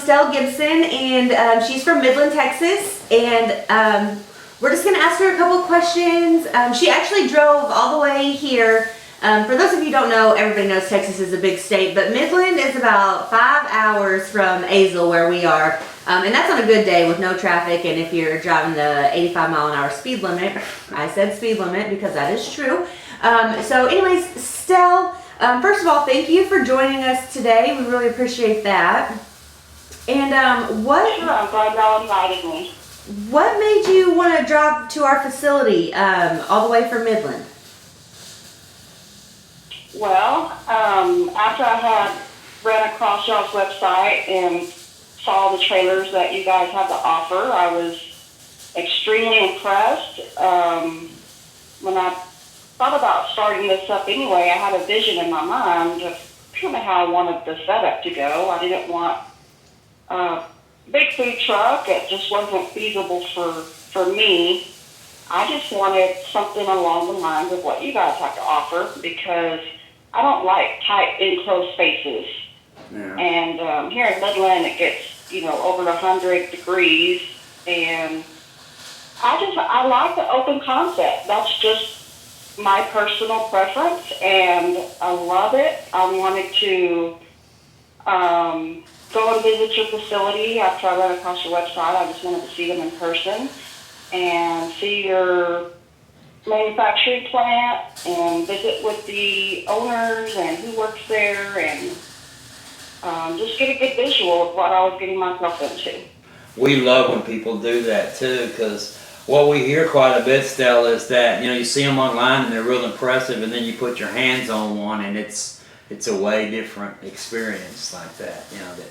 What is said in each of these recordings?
Stell Gibson, and she's from Midland, Texas, and we're just going to ask her a couple questions. She actually drove all the way here. For those of you who don't know, everybody knows Texas is a big state, but Midland is about 5 hours from Azle, where we are, and that's on a good day with no traffic, and if you're driving the 85-mile-an-hour speed limit. I said speed limit because that is true. So anyways, Stell, first of all, thank you for joining us today. We really appreciate that. And Sure, I'm glad y'all invited me. What made you want to drive to our facility all the way from Midland? Well, after I had ran across y'all's website and saw the trailers that you guys have to offer, I was extremely impressed. When I thought about starting this up anyway, I had a vision in my mind of kind of how I wanted the setup to go. I didn't want a big food truck. It just wasn't feasible for me. I just wanted something along the lines of what you guys have to offer, because I don't like tight, enclosed spaces. Yeah. And here in Midland, it gets, over 100 degrees, and I like the open concept. That's just my personal preference, and I love it. I wanted to go and visit your facility after I ran across your website. I just wanted to see them in person and see your manufacturing plant and visit with the owners and who works there, and just get a good visual of what I was getting myself into. We love when people do that too, because what we hear quite a bit, Stell, is that you see them online and they're real impressive, and then you put your hands on one and it's a way different experience like that. That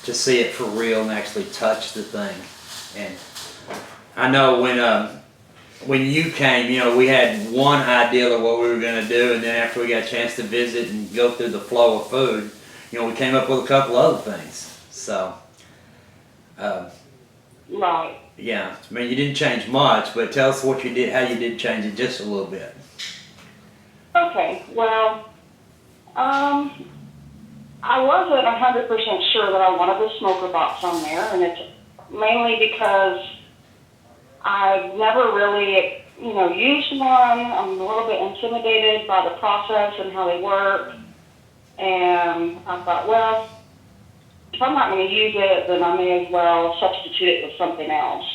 to see it for real and actually touch the thing. And I know when you came, we had one idea of what we were going to do, and then after we got a chance to visit and go through the flow of food, we came up with a couple other things. So, Right. yeah, I mean, you didn't change much, but tell us what you did, how you did change it just a little bit. Okay, well, I wasn't 100% sure that I wanted the smoker box on there, and it's mainly because I've never really, used one. I'm a little bit intimidated by the process and how they work, and I thought, well, if I'm not going to use it, then I may as well substitute it with something else.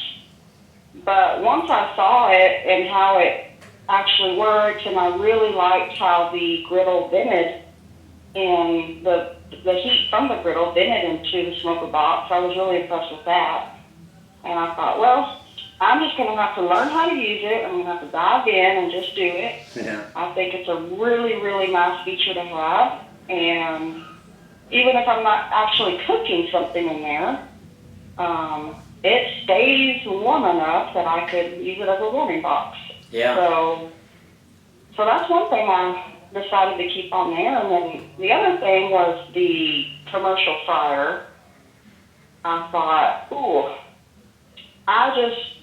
But once I saw it and how it actually worked, and I really liked how the griddle vented, and the heat from the griddle vented into the smoker box, I was really impressed with that. And I thought, well, I'm just going to have to learn how to use it. I'm going to have to dive in and just do it. Yeah. I think it's a really, really nice feature to have. And even if I'm not actually cooking something in there, it stays warm enough that I could use it as a warming box. Yeah. So that's one thing I decided to keep on there. And then the other thing was the commercial fryer. I thought, ooh,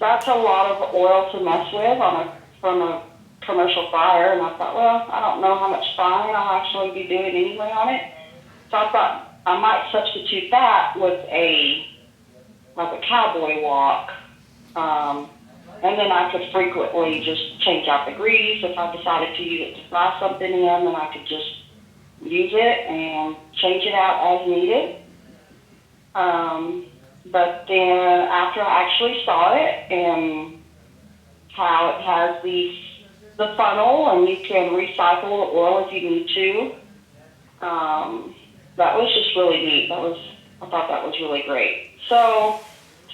that's a lot of oil to mess with from a commercial fryer. And I thought, well, I don't know how much frying I'll actually be doing anyway on it. So I thought I might substitute that with a cowboy wok. And then I could frequently just change out the grease. If I decided to use it to fry something in, then I could just use it and change it out as needed. But then after I actually saw it and how it has the funnel and you can recycle the oil if you need to, that was just really neat. I thought that was really great. So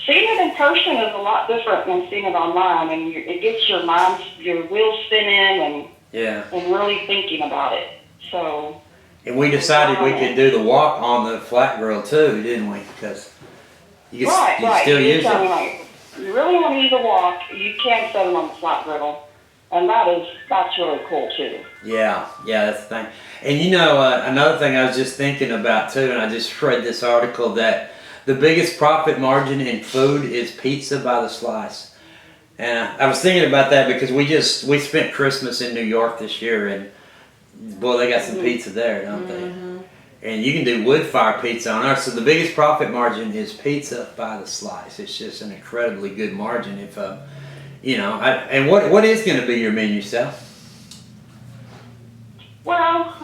seeing it in person is a lot different than seeing it online, and it gets your wheels spinning and really thinking about it. So. And we decided we could do the wok on the flat grill too, didn't we? Because you can still use it. You really want to use a wok, you can set it on the flat griddle, and that's really cool too. Yeah, that's the thing. And another thing I was just thinking about too, and I just read this article that the biggest profit margin in food is pizza by the slice. And I was thinking about that because we spent Christmas in New York this year, and boy, they got some pizza there, don't they? And you can do wood fire pizza on ours. So the biggest profit margin is pizza by the slice. It's just an incredibly good margin. If and what is going to be your menu, Sal? Well,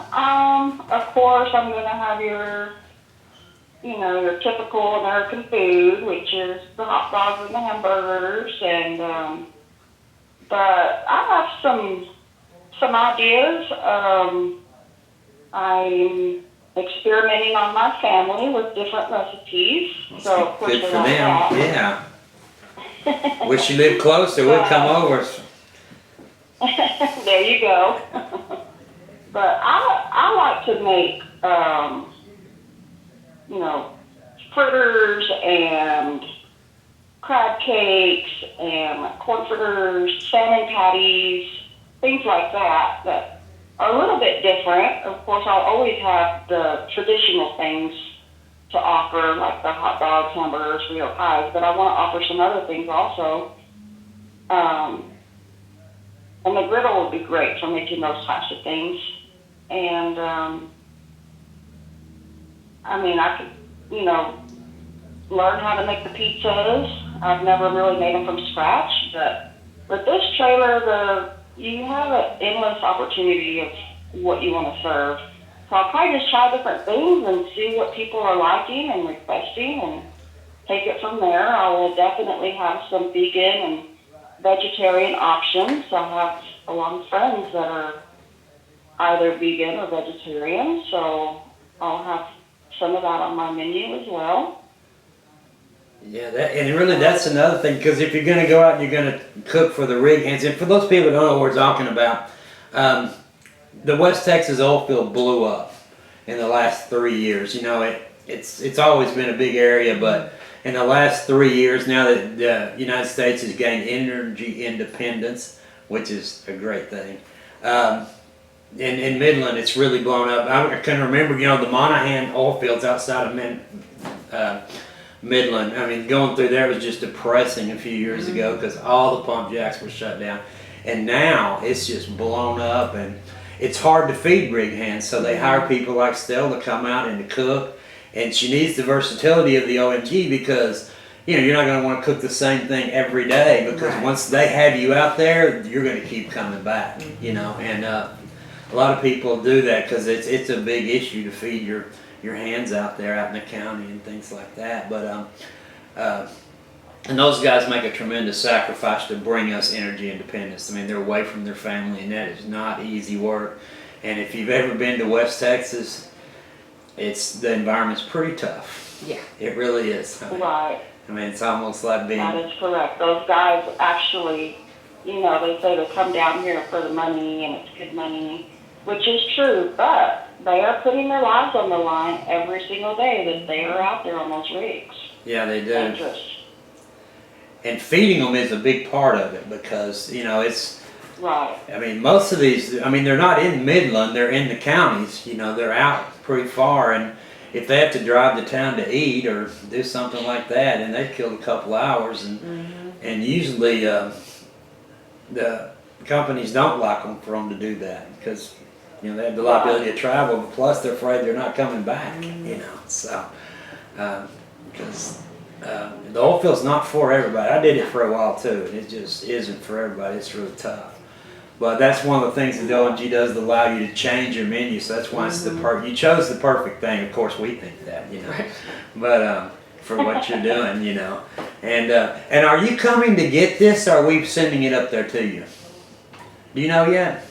of course, I'm going to have your typical American food, which is the hot dogs and the hamburgers, and but I have some ideas. I'm experimenting on my family with different recipes. So of course Good they for like them. that. Yeah. Wish you lived closer. We'd come over. There you go. But I like to make fritters and crab cakes and corn fritters, salmon patties, things like that that are a little bit different. Of course, I'll always have the traditional things to offer, like the hot dogs, hamburgers, real pies, but I want to offer some other things also. And the griddle would be great for making those types of things. And, I could, learn how to make the pizzas. I've never really made them from scratch, but with this trailer, you have an endless opportunity of what you want to serve. So I'll probably just try different things and see what people are liking and requesting and take it from there. I will definitely have some vegan and vegetarian options. I have a lot of friends that are either vegan or vegetarian, so I'll have some of that on my menu as well. Yeah, that's another thing, because if you're going to go out and you're going to cook for the rig hands, and for those people who don't know what we're talking about, the West Texas oil field blew up in the last 3 years. It's always been a big area, but in the last 3 years, now that the United States has gained energy independence, which is a great thing, in Midland, it's really blown up. I can remember, the Monaghan oil fields outside of Midland. I mean, going through there was just depressing a few years ago because all the pump jacks were shut down. And now it's just blown up, and it's hard to feed rig hands, so they hire people like Stella to come out and to cook. And she needs the versatility of the OMG because, you're not going to want to cook the same thing every day, because once they have you out there, you're going to keep coming back, And a lot of people do that because it's a big issue to feed your hands out there out in the county and things like that. But and those guys make a tremendous sacrifice to bring us energy independence. I mean, they're away from their family, and that is not easy work. And if you've ever been to West Texas, the environment's pretty tough. Yeah, it really is. Right. I mean, it's almost like being. That is correct. Those guys actually, they say they come down here for the money and it's good money, which is true, but they are putting their lives on the line every single day that they are out there on those rigs. Yeah, they do. And feeding them is a big part of it because, it's... Right. I mean, most of these, they're not in Midland, they're in the counties, they're out pretty far, and if they have to drive to town to eat or do something like that, and they've killed a couple hours, and usually the companies don't like them for them to do that because, they have the liability of travel, but plus they're afraid they're not coming back, so, because the oil field's not for everybody. I did it for a while too, and it just isn't for everybody. It's really tough. But that's one of the things that the ONG does to allow you to change your menu. So that's why it's you chose the perfect thing. Of course, we think that, but for what you're doing, And are you coming to get this, or are we sending it up there to you? Do you know yet?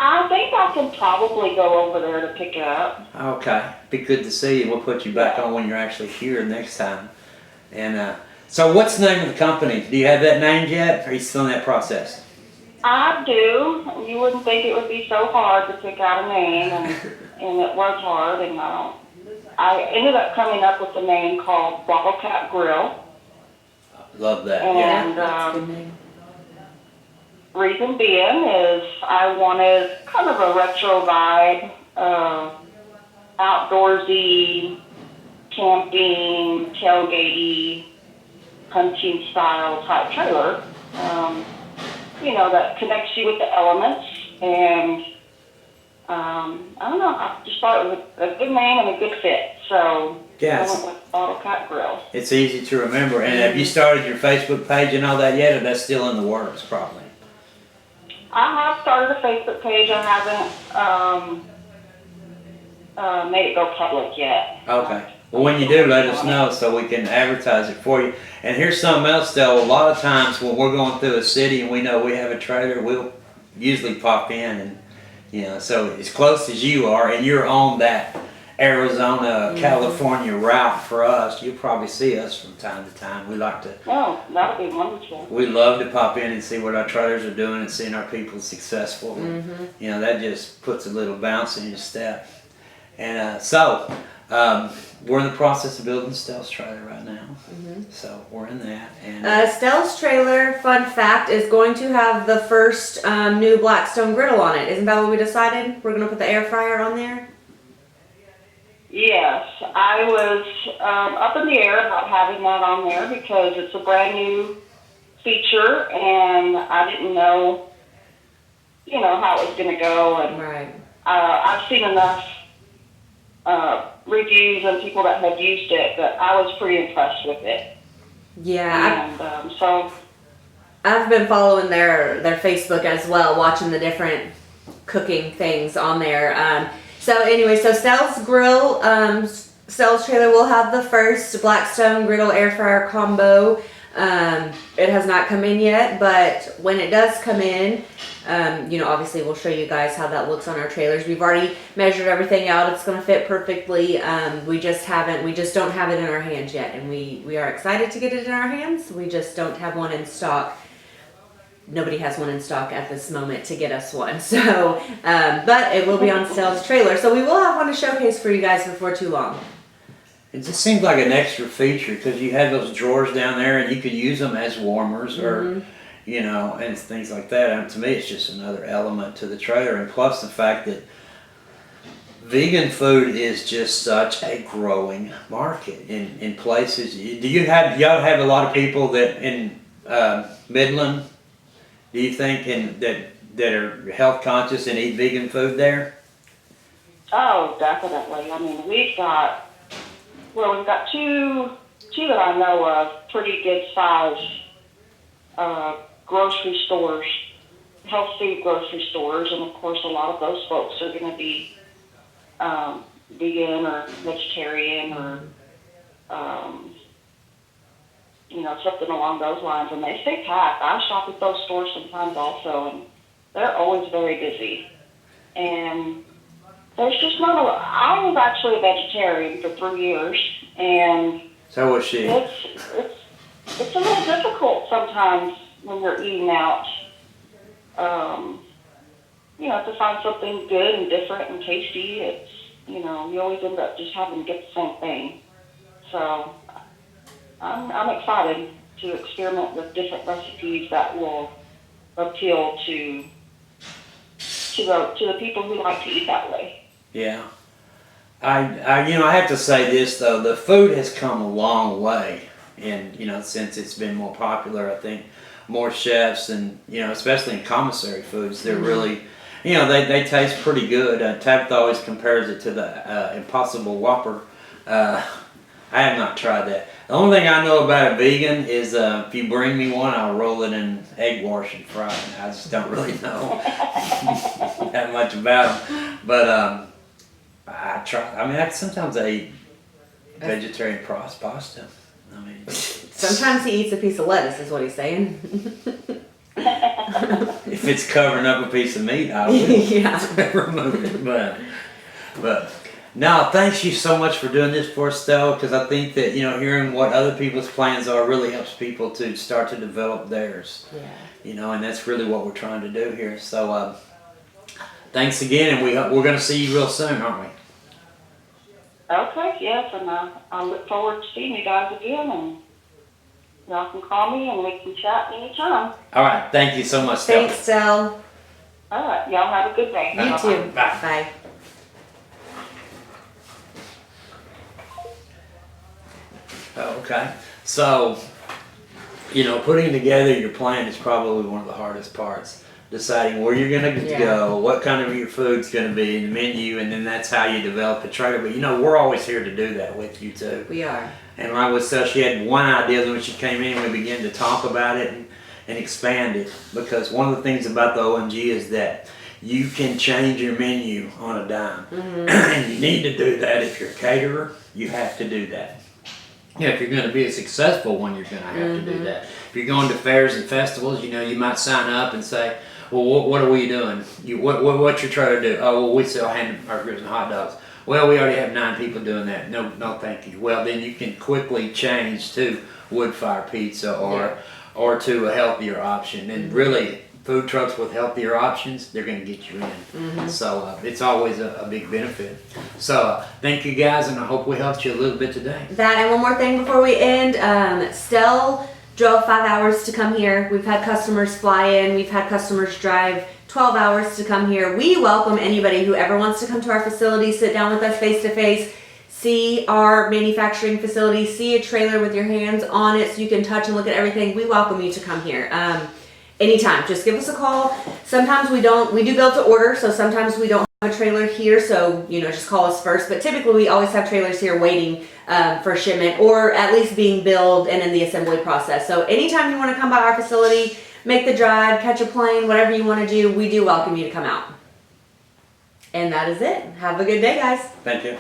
I think I can probably go over there to pick it up. Okay, be good to see you. We'll put you back on when you're actually here next time. And so, what's the name of the company? Do you have that named yet, or are you still in that process? I do. You wouldn't think it would be so hard to pick out a name, and it was hard. And I ended up coming up with a name called Bottle Cap Grill. Love that. And that's a good name. Reason being is I wanted kind of a retro vibe, outdoorsy, camping, tailgaty, hunting style type trailer, that connects you with the elements and I don't know. I just thought it was a good name and a good fit. So Yeah, I went with Autocat Grill. it's easy to remember. And have you started your Facebook page and all that yet, or that's still in the works, probably? I have started a Facebook page. I haven't made it go public yet. Okay. Well, when you do, let us know so we can advertise it for you. And here's something else, though. A lot of times when we're going through a city and we know we have a trailer, we'll usually pop in and, so as close as you are and you're on that Arizona, California route for us, you'll probably see us from time to time. We like to. Oh, that would be wonderful. We love to pop in and see what our trailers are doing and seeing our people successful. That just puts a little bounce in your step. And we're in the process of building Stell's trailer right now. So we're in that. And Stell's trailer, fun fact, is going to have the first new Black Stone Griddle on it. Isn't that what we decided? We're going to put the air fryer on there? Yes, I was up in the air about having that on there because it's a brand new feature, and I didn't know, how it was going to go. And Right. I've seen enough reviews and people that have used it that I was pretty impressed with it. Yeah. And so I've been following their Facebook as well, watching the different cooking things on there. So Stell's Grill, Stell's trailer will have the first Black Stone Griddle air fryer combo. It has not come in yet, but when it does come in, obviously we'll show you guys how that looks on our trailers. We've already measured everything out. It's going to fit perfectly. We just don't have it in our hands yet, and we are excited to get it in our hands. We just don't have one in stock. Nobody has one in stock at this moment to get us one. So, but it will be on Stell's trailer. So we will have one to showcase for you guys before too long. it just seems like an extra feature because you have those drawers down there and you could use them as warmers or, and things like that. And to me, it's just another element to the trailer. And plus the fact that vegan food is just such a growing market in places. Y'all have a lot of people that in Midland, do you think, that are health conscious and eat vegan food there? Oh, definitely. I mean, we've got two that I know of, pretty good size grocery stores, health food grocery stores, and of course a lot of those folks are going to be vegan or vegetarian or something along those lines, and they stay packed. I shop at those stores sometimes also, and they're always very busy. And there's just not a lot. I was actually a vegetarian for 3 years, and So was she. it's a little difficult sometimes when you're eating out, to find something good and different and tasty. It's, you always end up just having to get the same thing. So I'm excited to experiment with different recipes that will appeal to the people who like to eat that way. Yeah. I have to say this though, the food has come a long way and, since it's been more popular. I think more chefs and, especially in commissary foods, they're really, they taste pretty good. Tabitha always compares it to the Impossible Whopper. I have not tried that. The only thing I know about a vegan is if you bring me one, I'll roll it in egg wash and fry it. I just don't really know that much about them. But I try. I mean, sometimes I eat vegetarian pasta. I mean, Sometimes he eats a piece of lettuce, is what he's saying. if it's covering up a piece of meat, I will Yeah. remove it. But no, thanks you so much for doing this for us, Stella, because I think that hearing what other people's plans are really helps people to start to develop theirs. Yeah. And that's really what we're trying to do here. So thanks again, and we're going to see you real soon, aren't we? Okay, yes, and I look forward to seeing you guys again, and y'all can call me and we can chat anytime. All right, thank you so much, Stella. Thanks, Stel. All right, y'all have a good day. You too. Bye. Bye. Okay, so putting together your plan is probably one of the hardest parts. deciding where you're gonna Yeah. go, what kind of your food's gonna be in the menu, and then that's how you develop a trailer. But we're always here to do that with you too. We are. And like with Sel, she had one idea when she came in, we began to talk about it and expand it. Because one of the things about the OMG is that you can change your menu on a dime. And you need to do that. If you're a caterer, you have to do that. If you're going to be a successful one, you're going to have to do that. If you're going to fairs and festivals, you might sign up and say, well, what are we doing? What's your trailer do? Oh, well, we sell hamburgers and hot dogs. Well, we already have 9 people doing that. No, thank you. Well, then you can quickly change to wood fire pizza or to a healthier option. And really, food trucks with healthier options, they're going to get you in. So it's always a big benefit. So thank you guys, and I hope we helped you a little bit today. That, and one more thing before we end. Stell drove 5 hours to come here. We've had customers fly in. We've had customers drive 12 hours to come here. We welcome anybody who ever wants to come to our facility, sit down with us face to face, see our manufacturing facility, see a trailer with your hands on it so you can touch and look at everything. We welcome you to come here. Anytime, just give us a call. Sometimes we do build to order, so sometimes we don't have a trailer here, so just call us first. But typically we always have trailers here waiting for shipment, or at least being built and in the assembly process. So anytime you want to come by our facility, make the drive, catch a plane, whatever you want to do, we do welcome you to come out. And that is it. Have a good day, guys. Thank you.